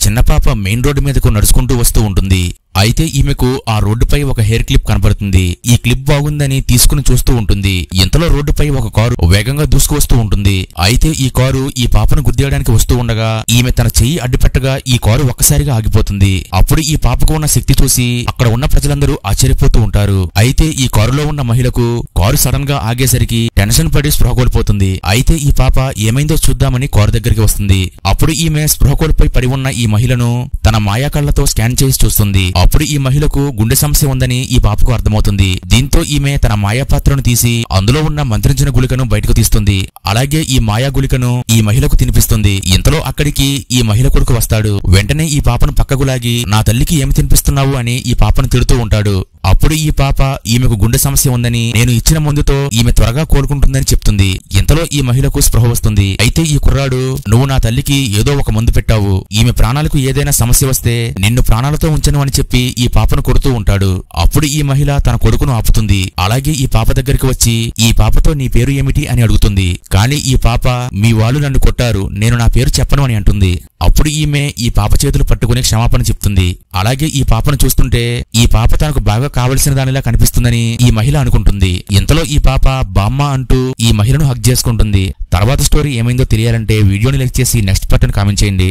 చిన్న పాప main road మీదకు నడుచుకుంటూ వస్తూ ఉంటుంది. అయితే ఈమెకు ఆ రోడ్డుపై ఒక హెయిర్ క్లిప్ కనపడుతుంది. ఈ క్లిప్ బాగుందని తీసుకుని చూస్తూ ఉంటుంది. ఇంతలో రోడ్డుపై ఒక కారు వేగంగా దూసుకువస్తూ ఉంటుంది. అయితే ఈ కారు ఈ పాపను గుద్దేయడానికి వస్తూ ఉండగా ఈమె తన చెయ్యి అడ్డుపెట్టగా ఈ కారు ఒక్కసారిగా ఆగిపోతుంది. అప్పుడు ఈ పాపకు ఉన్న శక్తి చూసి అక్కడ ఉన్న ప్రజలందరూ ఆశ్చర్యపోతూ ఉంటారు. అయితే ఈ కారులో ఉన్న మహిళకు కారు సడన్ గా ఆగేసరికి టెన్షన్ పడి స్పృహ కోల్పోతుంది. అయితే ఈ పాప ఏమైందో చూద్దామని కారు దగ్గరికి వస్తుంది. అప్పుడు ఈమె స్పృహ కోల్పోయి పడి ఉన్న ఈ మహిళను తన మాయా కళ్లతో స్కాన్ చేసి చూస్తుంది. అప్పుడు ఈ మహిళకు గుండె సమస్య ఉందని ఈ పాపకు అర్థమవుతుంది. దీంతో ఈమె తన మాయా పాత్రను తీసి అందులో ఉన్న మంత్రించిన గుళికను బయటకు తీస్తుంది. అలాగే ఈ మాయా గుళికను ఈ మహిళకు తినిపిస్తుంది. ఇంతలో అక్కడికి ఈ మహిళ కొడుకు వస్తాడు. వెంటనే ఈ పాపను పక్కకు లాగి నా తల్లికి ఏమి తినిపిస్తున్నావు అని ఈ పాపను తిడుతూ ఉంటాడు. అప్పుడు ఈ పాప ఈమెకు గుండె సమస్య ఉందని నేను ఇచ్చిన మందుతో ఈమె త్వరగా కోలుకుంటుందని చెప్తుంది. ఇంతలో ఈ మహిళకు స్పృహ వస్తుంది. అయితే ఈ కుర్రాడు నువ్వు నా తల్లికి ఏదో ఒక మందు పెట్టావు, ఈమె ప్రాణాలకు ఏదైనా సమస్య వస్తే నిన్ను ప్రాణాలతో ఉంచను అని చెప్పి ఈ పాపను కొడుతూ ఉంటాడు. అప్పుడు ఈ మహిళ తన కొడుకును ఆపుతుంది. అలాగే ఈ పాప దగ్గరికి వచ్చి ఈ పాపతో నీ పేరు ఏమిటి అని అడుగుతుంది. కానీ ఈ పాప మీ వాళ్ళు నన్ను కొట్టారు, నేను నా పేరు చెప్పను అని అంటుంది. అప్పుడు ఈమె ఈ పాప చేతులు పట్టుకుని క్షమాపణ చెప్తుంది. అలాగే ఈ పాపను చూస్తుంటే ఈ పాప తనకు బాగా కావలసిన దానిలా కనిపిస్తుందని ఈ మహిళ అనుకుంటుంది. ఇంతలో ఈ పాప బామ్మ అంటూ ఈ మహిళను హగ్ చేసుకుంటుంది. తర్వాత స్టోరీ ఏమైందో తెలియాలంటే వీడియోని లైక్ చేసి నెక్స్ట్ పార్ట్ అని కామెంట్ చేయండి.